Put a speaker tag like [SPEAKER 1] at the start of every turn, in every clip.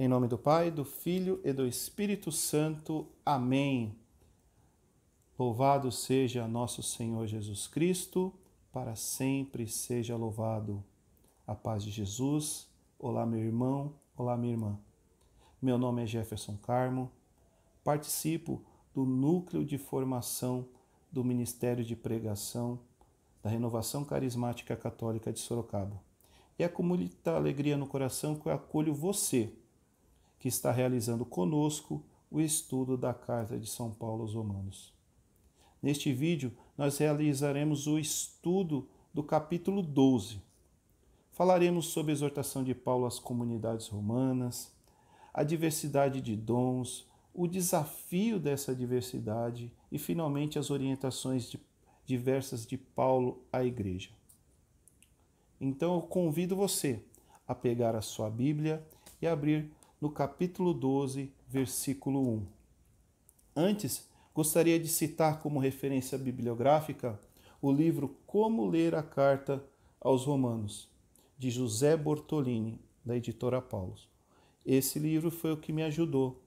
[SPEAKER 1] Em nome do Pai, do Filho e do Espírito Santo. Amém. Louvado seja nosso Senhor Jesus Cristo, para sempre seja louvado. A paz de Jesus. Olá, meu irmão. Olá, minha irmã. Meu nome é Jefferson Carmo. Participo do Núcleo de Formação do Ministério de Pregação da Renovação Carismática Católica de Sorocaba. E é com muita alegria no coração que eu acolho você, que está realizando conosco o estudo da Carta de São Paulo aos Romanos. Neste vídeo, nós realizaremos o estudo do capítulo 12. Falaremos sobre a exortação de Paulo às comunidades romanas, a diversidade de dons, o desafio dessa diversidade e, finalmente, as orientações diversas de Paulo à igreja. Então, eu convido você a pegar a sua Bíblia e abrir no capítulo 12, versículo 1. Antes, gostaria de citar como referência bibliográfica o livro Como Ler a Carta aos Romanos, de José Bortolini, da editora Paulus. Esse livro foi o que me ajudou,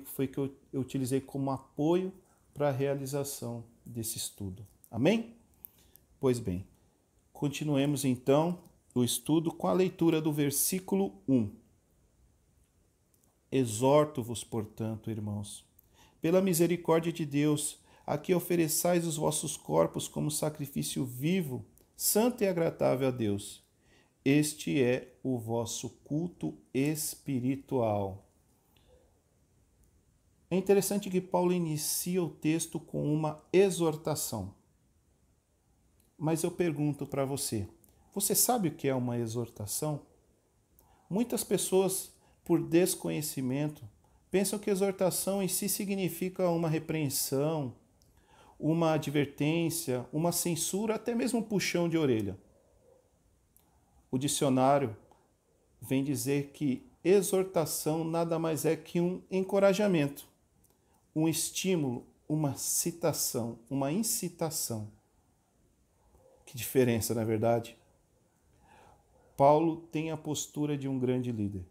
[SPEAKER 1] foi que eu utilizei como apoio para a realização desse estudo. Amém? Pois bem, continuemos então o estudo com a leitura do versículo 1. Exorto-vos, portanto, irmãos, pela misericórdia de Deus, a que ofereçais os vossos corpos como sacrifício vivo, santo e agradável a Deus. Este é o vosso culto espiritual. É interessante que Paulo inicia o texto com uma exortação. Mas eu pergunto para você, você sabe o que é uma exortação? Muitas pessoas, por desconhecimento, pensam que exortação em si significa uma repreensão, uma advertência, uma censura, até mesmo um puxão de orelha. O dicionário vem dizer que exortação nada mais é que um encorajamento, um estímulo, uma citação, uma incitação. Que diferença, não é verdade? Paulo tem a postura de um grande líder.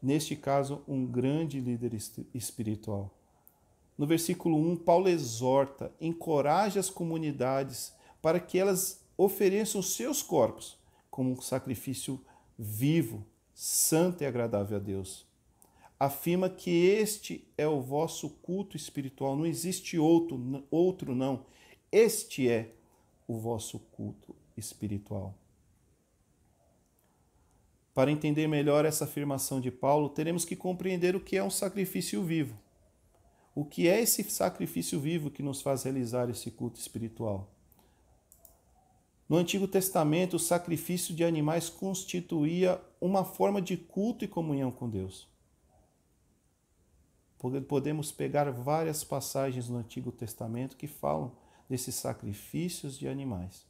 [SPEAKER 1] Neste caso, um grande líder espiritual. No versículo 1, Paulo exorta, encoraja as comunidades para que elas ofereçam seus corpos como um sacrifício vivo, santo e agradável a Deus. Afirma que este é o vosso culto espiritual, não existe outro não. Este é o vosso culto espiritual. Para entender melhor essa afirmação de Paulo, teremos que compreender o que é um sacrifício vivo. O que é esse sacrifício vivo que nos faz realizar esse culto espiritual? No Antigo Testamento, o sacrifício de animais constituía uma forma de culto e comunhão com Deus. Podemos pegar várias passagens no Antigo Testamento que falam desses sacrifícios de animais.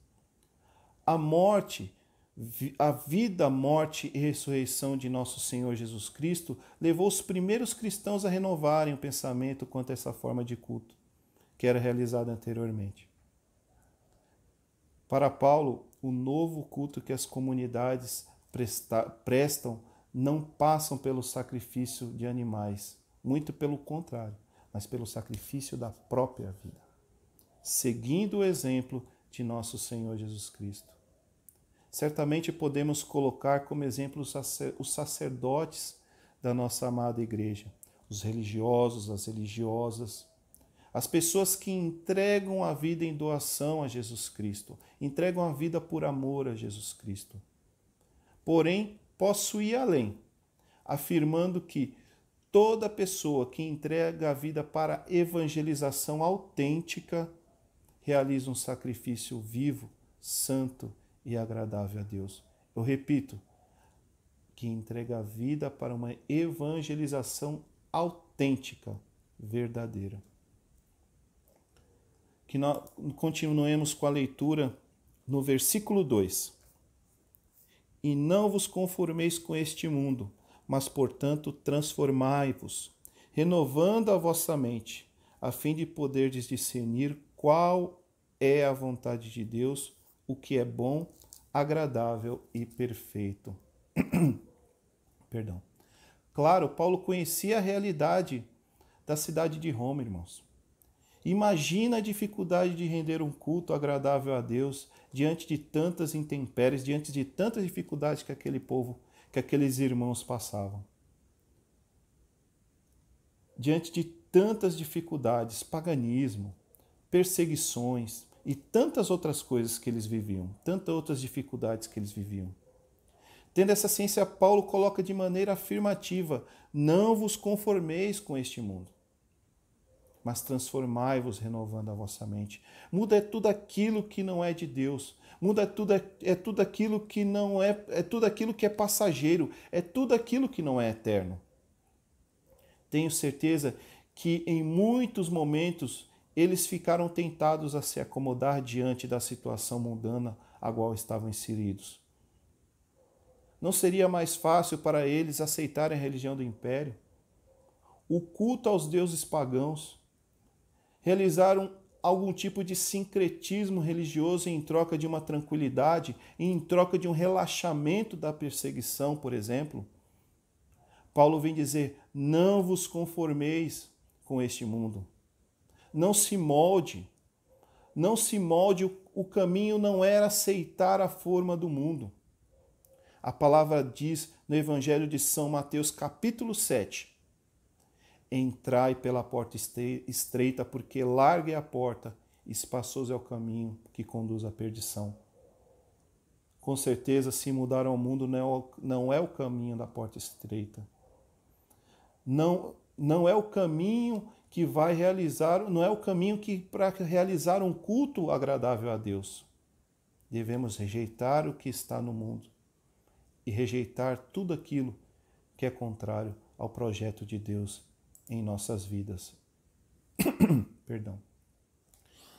[SPEAKER 1] A vida, morte e ressurreição de nosso Senhor Jesus Cristo levou os primeiros cristãos a renovarem o pensamento quanto a essa forma de culto que era realizada anteriormente. Para Paulo, o novo culto que as comunidades prestam não passam pelo sacrifício de animais, muito pelo contrário, mas pelo sacrifício da própria vida, seguindo o exemplo de nosso Senhor Jesus Cristo. Certamente podemos colocar como exemplo os sacerdotes da nossa amada igreja, os religiosos, as religiosas, as pessoas que entregam a vida em doação a Jesus Cristo, entregam a vida por amor a Jesus Cristo. Porém, posso ir além, afirmando que toda pessoa que entrega a vida para evangelização autêntica realiza um sacrifício vivo, santo e agradável a Deus. Eu repito, que entrega a vida para uma evangelização autêntica, verdadeira. Que nós continuemos com a leitura no versículo 2. E não vos conformeis com este mundo, mas, portanto, transformai-vos, renovando a vossa mente, a fim de poderdes discernir qual é a vontade de Deus, o que é bom, agradável e perfeito. Perdão. Claro, Paulo conhecia a realidade da cidade de Roma, irmãos. Imagina a dificuldade de render um culto agradável a Deus diante de tantas intempéries, diante de tantas dificuldades que aquele povo, que aqueles irmãos passavam. Diante de tantas dificuldades, paganismo, perseguições e tantas outras coisas que eles viviam, tantas outras dificuldades que eles viviam. Tendo essa ciência, Paulo coloca de maneira afirmativa: não vos conformeis com este mundo, mas transformai-vos renovando a vossa mente. Muda tudo aquilo que não é de Deus. Muda tudo aquilo que não é tudo aquilo que é passageiro, é tudo aquilo que não é eterno. Tenho certeza que em muitos momentos eles ficaram tentados a se acomodar diante da situação mundana a qual estavam inseridos. Não seria mais fácil para eles aceitarem a religião do império, o culto aos deuses pagãos, realizaram algum tipo de sincretismo religioso em troca de uma tranquilidade, em troca de um relaxamento da perseguição, por exemplo? Paulo vem dizer: não vos conformeis com este mundo. Não se molde. Não se molde. O caminho não era aceitar a forma do mundo. A palavra diz no Evangelho de São Mateus, capítulo 7. Entrai pela porta estreita, porque larga é a porta, espaçoso é o caminho que conduz à perdição. Com certeza, se mudar ao mundo não é o caminho da porta estreita. Não é o caminho que vai realizar, não é o caminho que para realizar um culto agradável a Deus. Devemos rejeitar o que está no mundo e rejeitar tudo aquilo que é contrário ao projeto de Deus em nossas vidas. Perdão.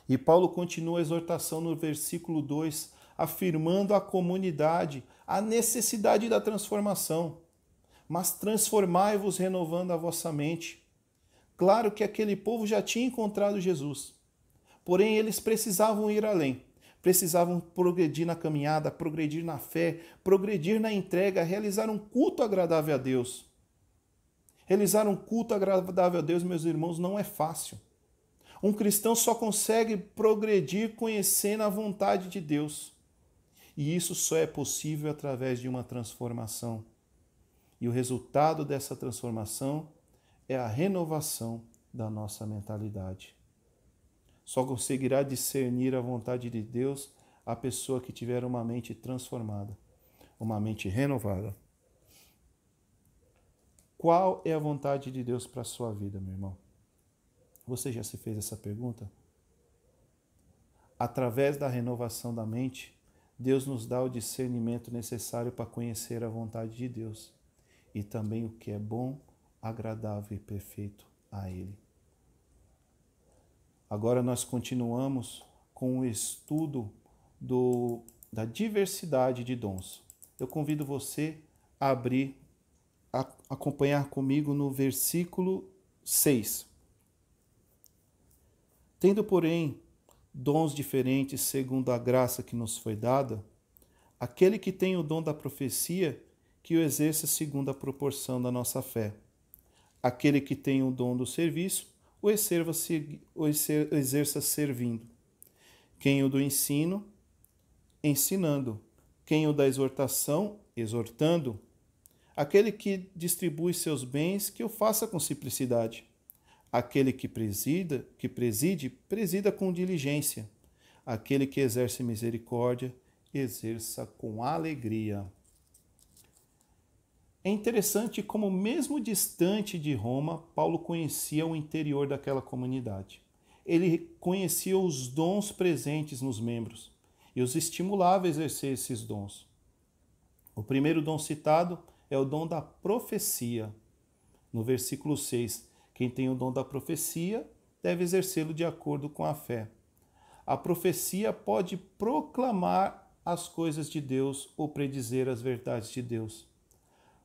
[SPEAKER 1] E Paulo continua a exortação no versículo 2, afirmando à comunidade a necessidade da transformação. Mas transformai-vos renovando a vossa mente. Claro que aquele povo já tinha encontrado Jesus, porém eles precisavam ir além. Precisavam progredir na caminhada, progredir na fé, progredir na entrega, realizar um culto agradável a Deus. Realizar um culto agradável a Deus, meus irmãos, não é fácil. Um cristão só consegue progredir conhecendo a vontade de Deus. E isso só é possível através de uma transformação. E o resultado dessa transformação é a renovação da nossa mentalidade. Só conseguirá discernir a vontade de Deus a pessoa que tiver uma mente transformada, uma mente renovada. Qual é a vontade de Deus para a sua vida, meu irmão? Você já se fez essa pergunta? Através da renovação da mente, Deus nos dá o discernimento necessário para conhecer a vontade de Deus e também o que é bom, agradável e perfeito a Ele. Agora nós continuamos com o estudo da diversidade de dons. Eu convido você a acompanhar comigo no versículo 6. Tendo, porém, dons diferentes segundo a graça que nos foi dada, aquele que tem o dom da profecia, que o exerça segundo a proporção da nossa fé. Aquele que tem o dom do serviço, o exerça servindo. Quem o do ensino, ensinando. Quem o da exortação, exortando. Aquele que distribui seus bens, que o faça com simplicidade. Aquele que presida com diligência. Aquele que exerce misericórdia, exerça com alegria. É interessante como, mesmo distante de Roma, Paulo conhecia o interior daquela comunidade. Ele conhecia os dons presentes nos membros e os estimulava a exercer esses dons. O primeiro dom citado é o dom da profecia. No versículo 6, quem tem o dom da profecia deve exercê-lo de acordo com a fé. A profecia pode proclamar as coisas de Deus ou predizer as verdades de Deus.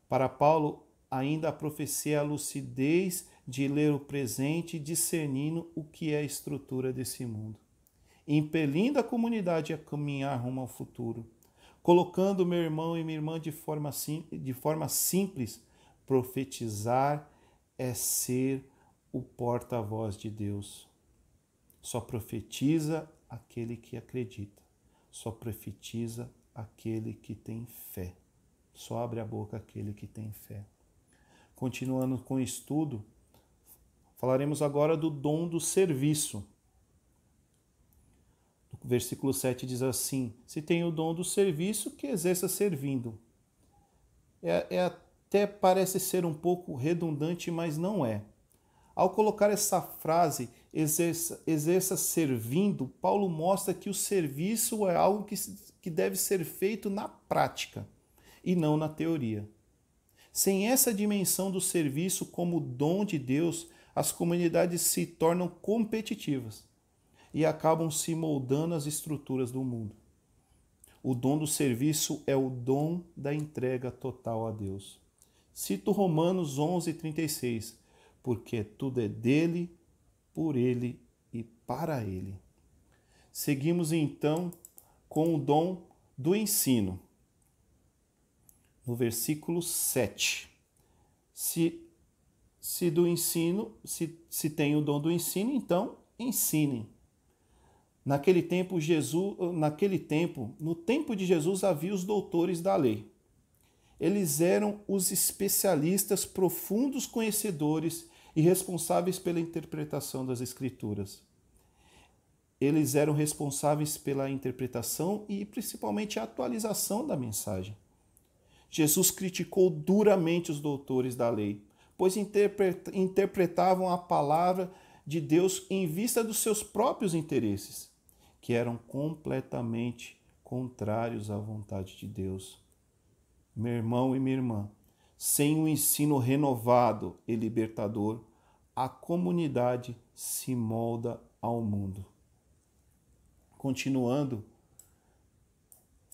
[SPEAKER 1] Para Paulo, ainda a profecia é a lucidez de ler o presente, discernindo o que é a estrutura desse mundo, impelindo a comunidade a caminhar rumo ao futuro, colocando meu irmão e minha irmã de forma simples Profetizar é ser o porta-voz de Deus. Só profetiza aquele que acredita. Só profetiza aquele que tem fé. Só abre a boca aquele que tem fé. Continuando com o estudo, falaremos agora do dom do serviço. O versículo 7 diz assim: se tem o dom do serviço, que exerça servindo. Até parece ser um pouco redundante, mas não é. Ao colocar essa frase, exerça servindo, Paulo mostra que o serviço é algo que deve ser feito na prática e não na teoria. Sem essa dimensão do serviço como dom de Deus, as comunidades se tornam competitivas e acabam se moldando às estruturas do mundo. O dom do serviço é o dom da entrega total a Deus. Cito Romanos 11:36, porque tudo é dele, por ele e para ele. Seguimos então com o dom do ensino. No versículo 7. Se tem o dom do ensino, então ensinem. Naquele tempo, no tempo de Jesus, havia os doutores da lei. Eles eram os especialistas, profundos conhecedores e responsáveis pela interpretação das Escrituras. Eles eram responsáveis pela interpretação e principalmente a atualização da mensagem. Jesus criticou duramente os doutores da lei, pois interpretavam a palavra de Deus em vista dos seus próprios interesses, que eram completamente contrários à vontade de Deus. Meu irmão e minha irmã, sem um ensino renovado e libertador, a comunidade se molda ao mundo. Continuando,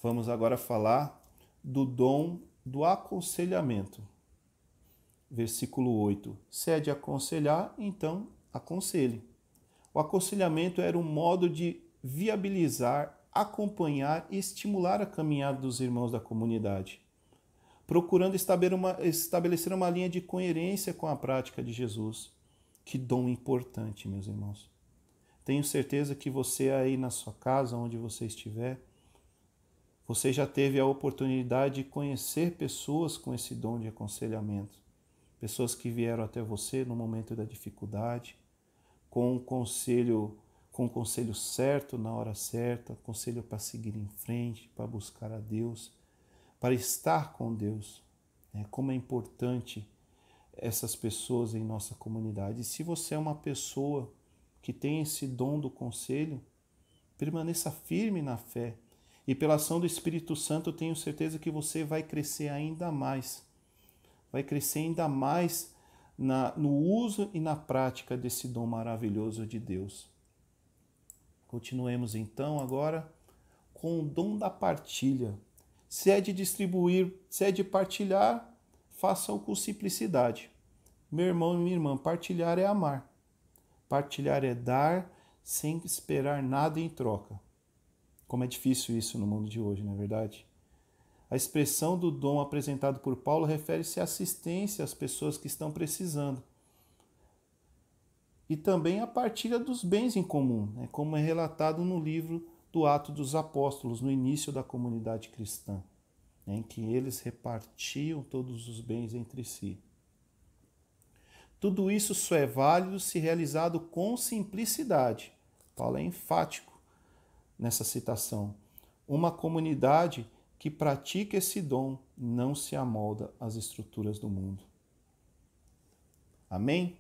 [SPEAKER 1] vamos agora falar do dom do aconselhamento. Versículo 8. Se é de aconselhar, então aconselhe. O aconselhamento era um modo de viabilizar, acompanhar e estimular a caminhada dos irmãos da comunidade, procurando estabelecer uma linha de coerência com a prática de Jesus. Que dom importante, meus irmãos. Tenho certeza que você aí na sua casa, onde você estiver, você já teve a oportunidade de conhecer pessoas com esse dom de aconselhamento. Pessoas que vieram até você no momento da dificuldade, com o conselho certo na hora certa, conselho para seguir em frente, para buscar a Deus, para estar com Deus. Como é importante essas pessoas em nossa comunidade. E se você é uma pessoa que tem esse dom do conselho, permaneça firme na fé. E pela ação do Espírito Santo, eu tenho certeza que você vai crescer ainda mais. Vai crescer ainda mais no uso e na prática desse dom maravilhoso de Deus. Continuemos então agora com o dom da partilha. Se é de distribuir, se é de partilhar, faça-o com simplicidade. Meu irmão e minha irmã, partilhar é amar. Partilhar é dar sem esperar nada em troca. Como é difícil isso no mundo de hoje, não é verdade? A expressão do dom apresentado por Paulo refere-se à assistência às pessoas que estão precisando. E também a partilha dos bens em comum, como é relatado no livro do Atos dos Apóstolos, no início da comunidade cristã, em que eles repartiam todos os bens entre si. Tudo isso só é válido se realizado com simplicidade. Paulo é enfático nessa citação. Uma comunidade que pratica esse dom não se amolda às estruturas do mundo. Amém?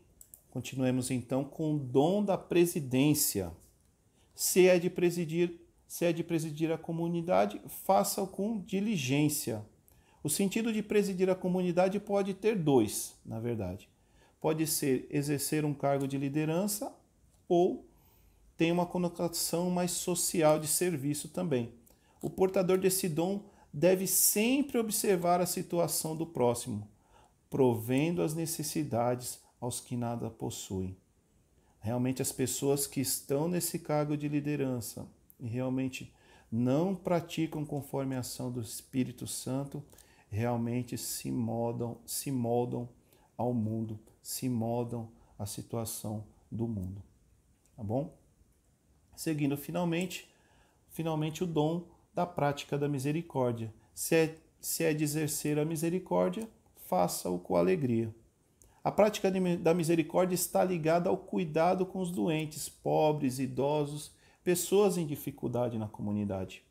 [SPEAKER 1] Continuemos então com o dom da presidência. Se é de presidir a comunidade, faça-o com diligência. O sentido de presidir a comunidade pode ter dois, na verdade. Pode ser exercer um cargo de liderança ou tem uma conotação mais social de serviço também. O portador desse dom deve sempre observar a situação do próximo, provendo as necessidades aos que nada possuem. Realmente as pessoas que estão nesse cargo de liderança e realmente não praticam conforme a ação do Espírito Santo, realmente se moldam ao mundo, se moldam à situação do mundo. Tá bom? Seguindo finalmente o dom da prática da misericórdia. Se é de exercer a misericórdia, faça-o com alegria. A prática da misericórdia está ligada ao cuidado com os doentes, pobres, idosos, pessoas em dificuldade na comunidade.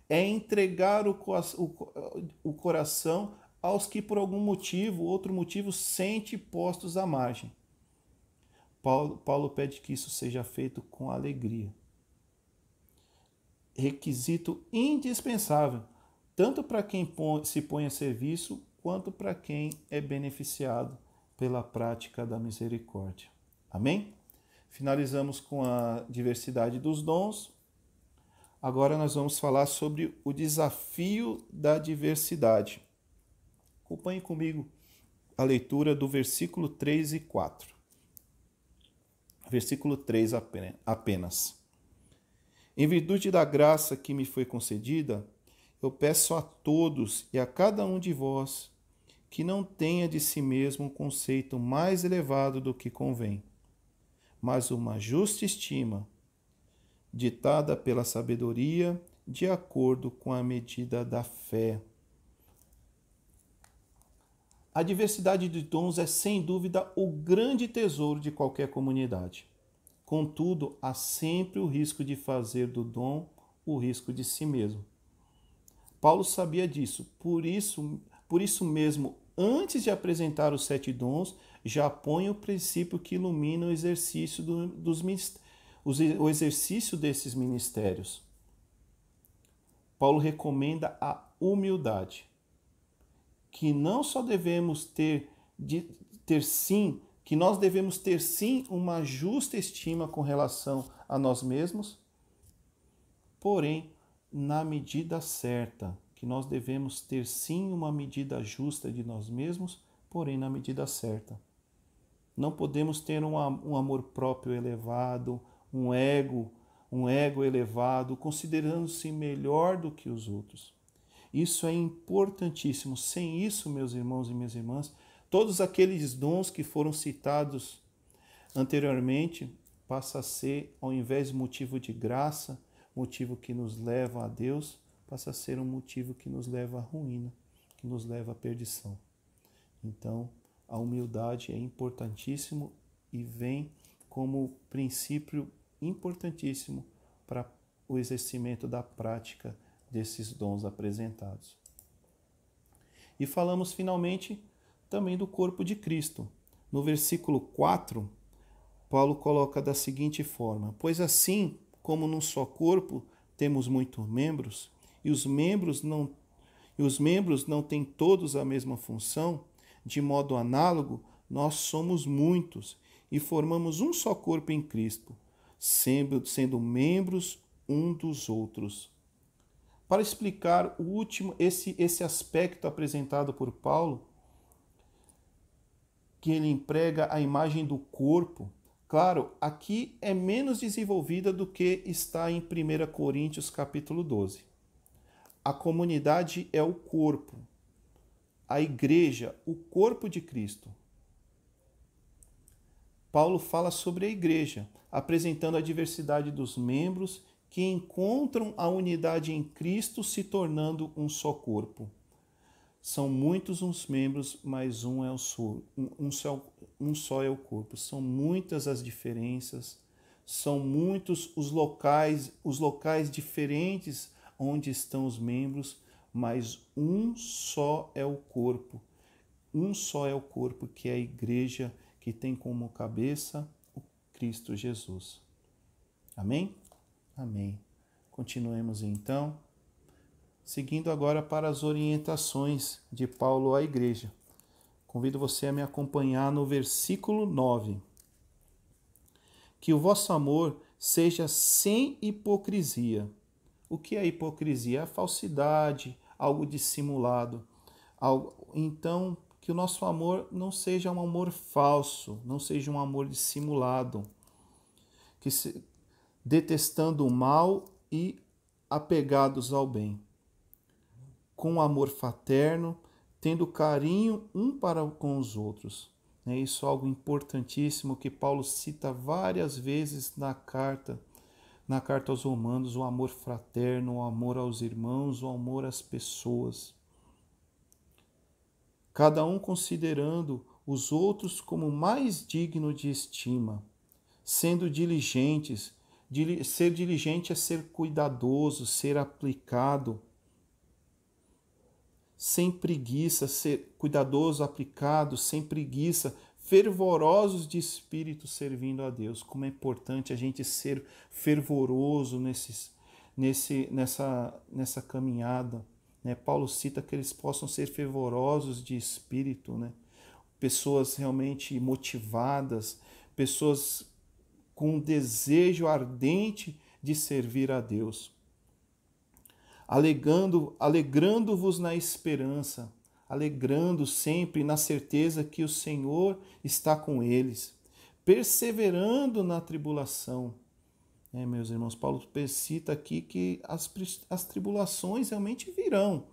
[SPEAKER 1] É entregar o coração aos que por algum motivo, outro motivo, sente postos à margem. Paulo pede que isso seja feito com alegria. Requisito indispensável, tanto para quem se põe a serviço, quanto para quem é beneficiado pela prática da misericórdia. Amém? Finalizamos com a diversidade dos dons. Agora nós vamos falar sobre o desafio da diversidade. Acompanhe comigo a leitura do versículo 3 e 4. Versículo 3 apenas. Em virtude da graça que me foi concedida, eu peço a todos e a cada um de vós que não tenha de si mesmo um conceito mais elevado do que convém, mas uma justa estima, ditada pela sabedoria, de acordo com a medida da fé. A diversidade de dons é, sem dúvida, o grande tesouro de qualquer comunidade. Contudo, há sempre o risco de fazer do dom o risco de si mesmo. Paulo sabia disso, por isso mesmo, antes de apresentar os 7 dons, já põe o princípio que ilumina o exercício o exercício desses ministérios. Paulo recomenda a humildade, que não só devemos que nós devemos ter sim uma justa estima com relação a nós mesmos, porém, na medida certa, que nós devemos ter sim uma medida justa de nós mesmos, porém na medida certa. Não podemos ter um amor próprio elevado, um ego elevado, considerando-se melhor do que os outros. Isso é importantíssimo. Sem isso, meus irmãos e minhas irmãs, todos aqueles dons que foram citados anteriormente passa a ser, ao invés de motivo de graça, motivo que nos leva a Deus, passa a ser um motivo que nos leva à ruína, que nos leva à perdição. Então, a humildade é importantíssimo e vem como princípio importantíssimo para o exercimento da prática desses dons apresentados. E falamos finalmente também do corpo de Cristo. No versículo 4, Paulo coloca da seguinte forma: pois assim como num só corpo temos muitos membros, e os membros não têm todos a mesma função, de modo análogo, nós somos muitos e formamos um só corpo em Cristo, sendo membros um dos outros. Para explicar esse aspecto apresentado por Paulo, que ele emprega a imagem do corpo, claro, aqui é menos desenvolvida do que está em 1 Coríntios capítulo 12. A comunidade é o corpo, a igreja, o corpo de Cristo. Paulo fala sobre a igreja, apresentando a diversidade dos membros que encontram a unidade em Cristo, se tornando um só corpo. São muitos os membros, mas um só é o corpo. São muitas as diferenças, são muitos os locais diferentes onde estão os membros, mas um só é o corpo. Um só é o corpo, que é a igreja, que tem como cabeça o Cristo Jesus. Amém? Amém. Continuemos então, seguindo agora para as orientações de Paulo à igreja. Convido você a me acompanhar no versículo 9. Que o vosso amor seja sem hipocrisia. O que é hipocrisia? É a falsidade, algo dissimulado. Então, que o nosso amor não seja um amor falso, não seja um amor dissimulado, detestando o mal e apegados ao bem. Com amor fraterno, tendo carinho um para com os outros. Isso é algo importantíssimo que Paulo cita várias vezes na carta aos Romanos, o amor fraterno, o amor aos irmãos, o amor às pessoas. Cada um considerando os outros como mais digno de estima, sendo diligentes. Ser diligente é ser cuidadoso, ser aplicado, sem preguiça, ser cuidadoso, aplicado, sem preguiça, fervorosos de espírito servindo a Deus. Como é importante a gente ser fervoroso nessa caminhada. Paulo cita que eles possam ser fervorosos de espírito, pessoas realmente motivadas, pessoas com um desejo ardente de servir a Deus. Alegrando-vos na esperança, alegrando sempre na certeza que o Senhor está com eles, perseverando na tribulação. Meus irmãos, Paulo cita aqui que as tribulações realmente virão,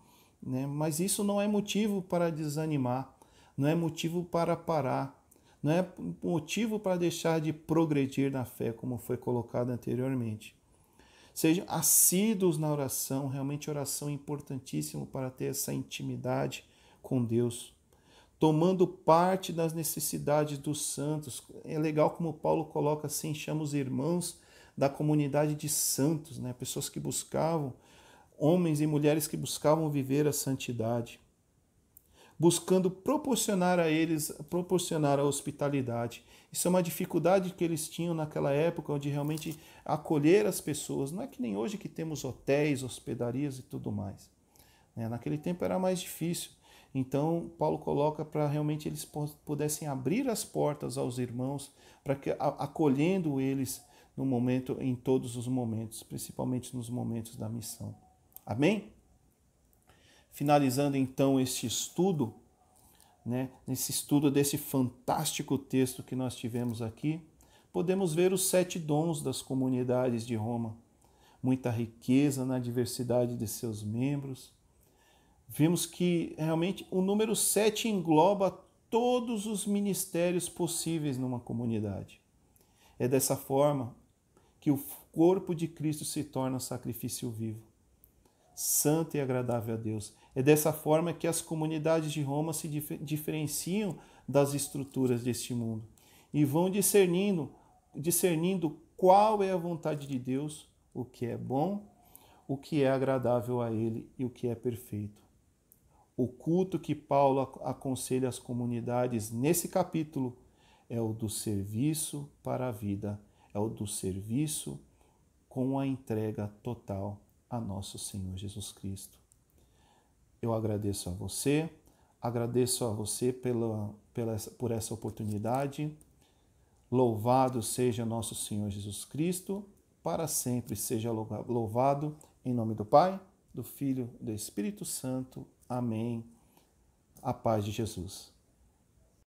[SPEAKER 1] mas isso não é motivo para desanimar, não é motivo para parar, não é motivo para deixar de progredir na fé, como foi colocado anteriormente. Sejam assíduos na oração, realmente oração é importantíssimo para ter essa intimidade com Deus. Tomando parte das necessidades dos santos. É legal como Paulo coloca assim, chama os irmãos da comunidade de santos, pessoas que buscavam, homens e mulheres que buscavam viver a santidade. Buscando proporcionar a hospitalidade. Isso é uma dificuldade que eles tinham naquela época, de realmente acolher as pessoas. Não é que nem hoje que temos hotéis, hospedarias e tudo mais. Naquele tempo era mais difícil. Então, Paulo coloca para realmente eles pudessem abrir as portas aos irmãos, para que acolhendo eles no momento, em todos os momentos, principalmente nos momentos da missão. Amém? Finalizando então este estudo, nesse estudo desse fantástico texto que nós tivemos aqui, podemos ver os 7 dons das comunidades de Roma. Muita riqueza na diversidade de seus membros. Vimos que realmente o número 7 engloba todos os ministérios possíveis numa comunidade. É dessa forma que o corpo de Cristo se torna sacrifício vivo, santo e agradável a Deus. É dessa forma que as comunidades de Roma se diferenciam das estruturas deste mundo e vão discernindo qual é a vontade de Deus, o que é bom, o que é agradável a Ele e o que é perfeito. O culto que Paulo aconselha às comunidades nesse capítulo é o do serviço para a vida, é o do serviço com a entrega total a nosso Senhor Jesus Cristo. Eu agradeço a você por essa oportunidade. Louvado seja nosso Senhor Jesus Cristo, para sempre seja louvado, em nome do Pai, do Filho e do Espírito Santo. Amém. A paz de Jesus.